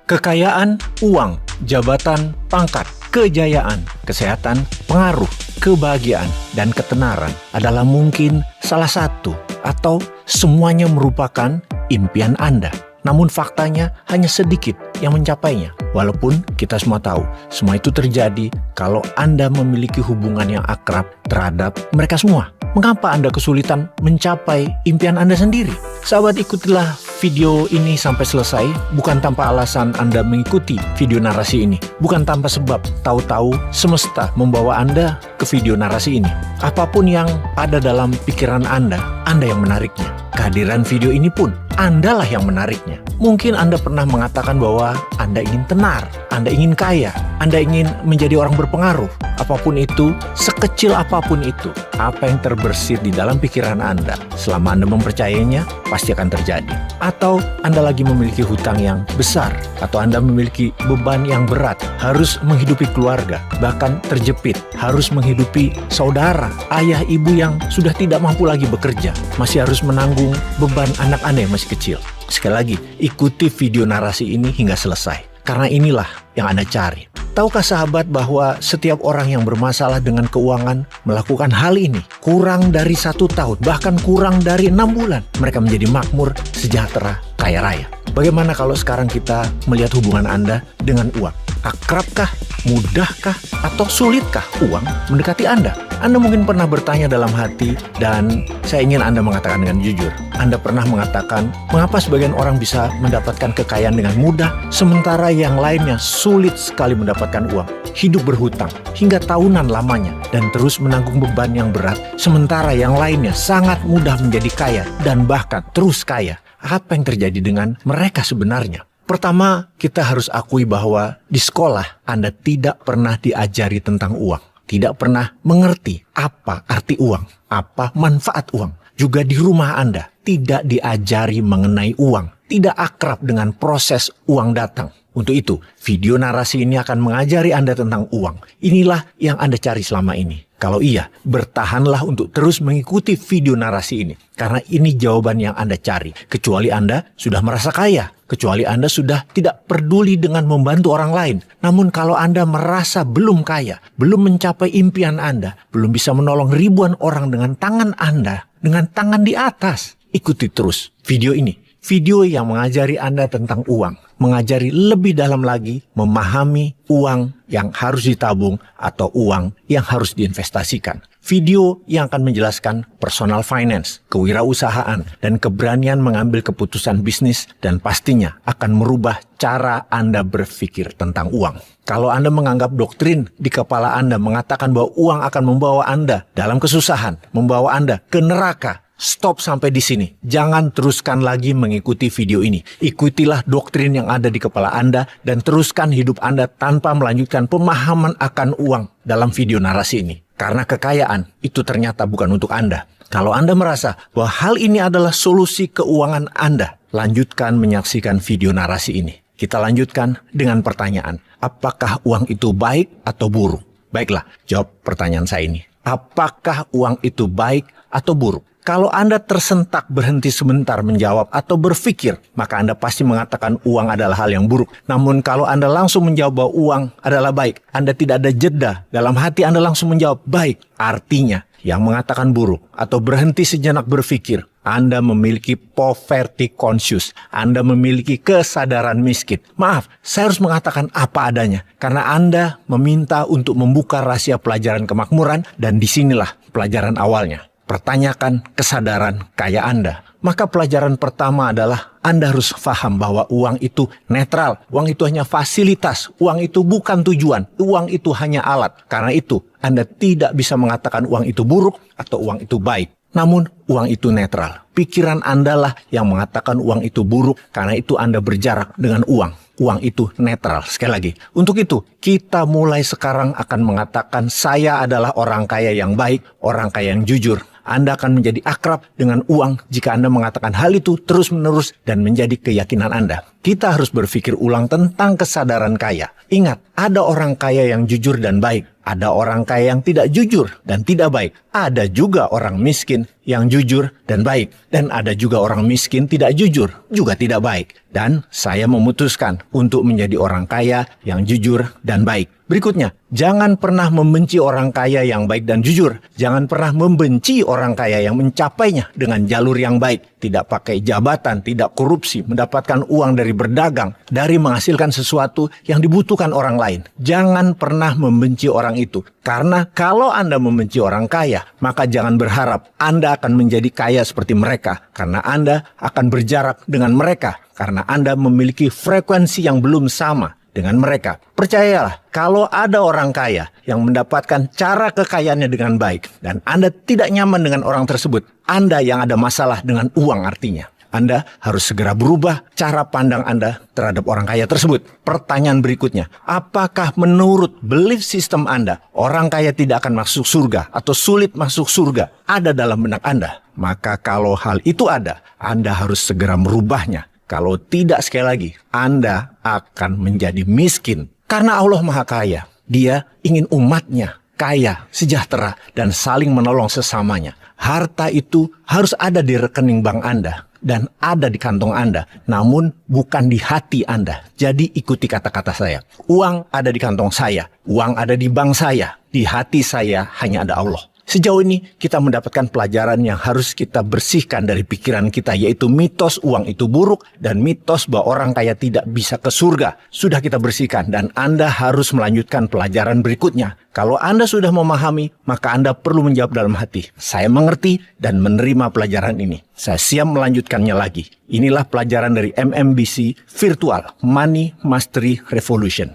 Kekayaan, uang, jabatan, pangkat, kejayaan, kesehatan, pengaruh, kebahagiaan, dan ketenaran adalah mungkin salah satu atau semuanya merupakan impian Anda. Namun faktanya hanya sedikit yang mencapainya. Walaupun kita semua tahu, semua itu terjadi kalau Anda memiliki hubungan yang akrab terhadap mereka semua. Mengapa Anda kesulitan mencapai impian Anda sendiri? Sahabat, ikutilah video ini sampai selesai, bukan tanpa alasan Anda mengikuti video narasi ini. Bukan tanpa sebab, tahu-tahu semesta membawa Anda ke video narasi ini. Apapun yang ada dalam pikiran Anda yang menariknya. Kehadiran video ini pun, Andalah yang menariknya. Mungkin Anda pernah mengatakan bahwa Anda ingin tenar, Anda ingin kaya, Anda ingin menjadi orang berpengaruh. Apapun itu, sekecil apapun itu, apa yang terbersit di dalam pikiran Anda, selama Anda mempercayainya, pasti akan terjadi. Atau Anda lagi memiliki hutang yang besar, atau Anda memiliki beban yang berat, harus menghidupi keluarga, bahkan terjepit, harus menghidupi saudara, ayah, ibu yang sudah tidak mampu lagi bekerja, masih harus menanggung beban anak Anda yang masih kecil. Sekali lagi, ikuti video narasi ini hingga selesai, karena inilah yang Anda cari. Tahukah sahabat bahwa setiap orang yang bermasalah dengan keuangan melakukan hal ini kurang dari 1 tahun, bahkan kurang dari 6 bulan, mereka menjadi makmur, sejahtera, kaya raya. Bagaimana kalau sekarang kita melihat hubungan Anda dengan uang? Akrabkah, mudahkah, atau sulitkah uang mendekati Anda? Anda mungkin pernah bertanya dalam hati, dan saya ingin Anda mengatakan dengan jujur. Anda pernah mengatakan, mengapa sebagian orang bisa mendapatkan kekayaan dengan mudah, sementara yang lainnya sulit sekali mendapatkan uang, hidup berhutang, hingga tahunan lamanya, dan terus menanggung beban yang berat, sementara yang lainnya sangat mudah menjadi kaya, dan bahkan terus kaya. Apa yang terjadi dengan mereka sebenarnya? Pertama, kita harus akui bahwa di sekolah Anda tidak pernah diajari tentang uang. Tidak pernah mengerti apa arti uang, apa manfaat uang. Juga di rumah Anda tidak diajari mengenai uang. Tidak akrab dengan proses uang datang. Untuk itu, video narasi ini akan mengajari Anda tentang uang. Inilah yang Anda cari selama ini. Kalau iya, bertahanlah untuk terus mengikuti video narasi ini. Karena ini jawaban yang Anda cari. Kecuali Anda sudah merasa kaya. Kecuali Anda sudah tidak peduli dengan membantu orang lain. Namun kalau Anda merasa belum kaya, belum mencapai impian Anda, belum bisa menolong ribuan orang dengan tangan Anda, dengan tangan di atas, ikuti terus video ini. Video yang mengajari Anda tentang uang. Mengajari lebih dalam lagi memahami uang yang harus ditabung atau uang yang harus diinvestasikan. Video yang akan menjelaskan personal finance, kewirausahaan, dan keberanian mengambil keputusan bisnis, dan pastinya akan merubah cara Anda berpikir tentang uang. Kalau Anda menganggap doktrin di kepala Anda mengatakan bahwa uang akan membawa Anda dalam kesusahan, membawa Anda ke neraka, stop sampai di sini. Jangan teruskan lagi mengikuti video ini. Ikutilah doktrin yang ada di kepala Anda dan teruskan hidup Anda tanpa melanjutkan pemahaman akan uang dalam video narasi ini. Karena kekayaan itu ternyata bukan untuk Anda. Kalau Anda merasa bahwa hal ini adalah solusi keuangan Anda, lanjutkan menyaksikan video narasi ini. Kita lanjutkan dengan pertanyaan, apakah uang itu baik atau buruk? Baiklah, jawab pertanyaan saya ini. Apakah uang itu baik atau buruk? Kalau Anda tersentak berhenti sebentar menjawab atau berpikir, maka Anda pasti mengatakan uang adalah hal yang buruk. Namun kalau Anda langsung menjawab bahwa uang adalah baik, Anda tidak ada jeda, dalam hati Anda langsung menjawab baik. Artinya, yang mengatakan buruk atau berhenti sejenak berpikir, Anda memiliki poverty conscious. Anda memiliki kesadaran miskin. Maaf, saya harus mengatakan apa adanya. Karena Anda meminta untuk membuka rahasia pelajaran kemakmuran, dan disinilah pelajaran awalnya. Pertanyakan kesadaran kaya Anda. Maka pelajaran pertama adalah Anda harus paham bahwa uang itu netral. Uang itu hanya fasilitas. Uang itu bukan tujuan. Uang itu hanya alat. Karena itu Anda tidak bisa mengatakan uang itu buruk atau uang itu baik. Namun uang itu netral. Pikiran Anda lah yang mengatakan uang itu buruk. Karena itu Anda berjarak dengan uang. Uang itu netral. Sekali lagi, untuk itu kita mulai sekarang akan mengatakan saya adalah orang kaya yang baik, orang kaya yang jujur. Anda akan menjadi akrab dengan uang jika Anda mengatakan hal itu terus-menerus dan menjadi keyakinan Anda. kita harus berpikir ulang tentang kesadaran kaya. Ingat, ada orang kaya yang jujur dan baik. Ada orang kaya yang tidak jujur dan tidak baik. Ada juga orang miskin yang jujur dan baik. Dan ada juga orang miskin tidak jujur, juga tidak baik. Dan saya memutuskan untuk menjadi orang kaya yang jujur dan baik. Berikutnya, jangan pernah membenci orang kaya yang baik dan jujur. Jangan pernah membenci orang kaya yang mencapainya dengan jalur yang baik. Tidak pakai jabatan, tidak korupsi, mendapatkan uang dari berdagang, dari menghasilkan sesuatu yang dibutuhkan orang lain. Jangan pernah membenci orang itu. Karena kalau Anda membenci orang kaya, maka jangan berharap Anda akan menjadi kaya seperti mereka. Karena Anda akan berjarak dengan mereka. Karena Anda memiliki frekuensi yang belum sama dengan mereka. Percayalah, kalau ada orang kaya yang mendapatkan cara kekayaannya dengan baik dan Anda tidak nyaman dengan orang tersebut, Anda yang ada masalah dengan uang artinya. Anda harus segera berubah cara pandang Anda terhadap orang kaya tersebut. Pertanyaan berikutnya, apakah menurut belief system Anda, orang kaya tidak akan masuk surga atau sulit masuk surga ada dalam benak Anda? Maka kalau hal itu ada, Anda harus segera merubahnya. Kalau tidak, sekali lagi, Anda akan menjadi miskin. Karena Allah Maha Kaya, Dia ingin umatnya kaya, sejahtera, dan saling menolong sesamanya. Harta itu harus ada di rekening bank Anda dan ada di kantong Anda, namun bukan di hati Anda. Jadi ikuti kata-kata saya. Uang ada di kantong saya, uang ada di bank saya, di hati saya hanya ada Allah. Sejauh ini kita mendapatkan pelajaran yang harus kita bersihkan dari pikiran kita, yaitu mitos uang itu buruk dan mitos bahwa orang kaya tidak bisa ke surga. Sudah kita bersihkan dan Anda harus melanjutkan pelajaran berikutnya. Kalau Anda sudah memahami, maka Anda perlu menjawab dalam hati, saya mengerti dan menerima pelajaran ini. Saya siap melanjutkannya lagi. Inilah pelajaran dari MMBC Virtual Money Mastery Revolution.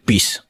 Peace.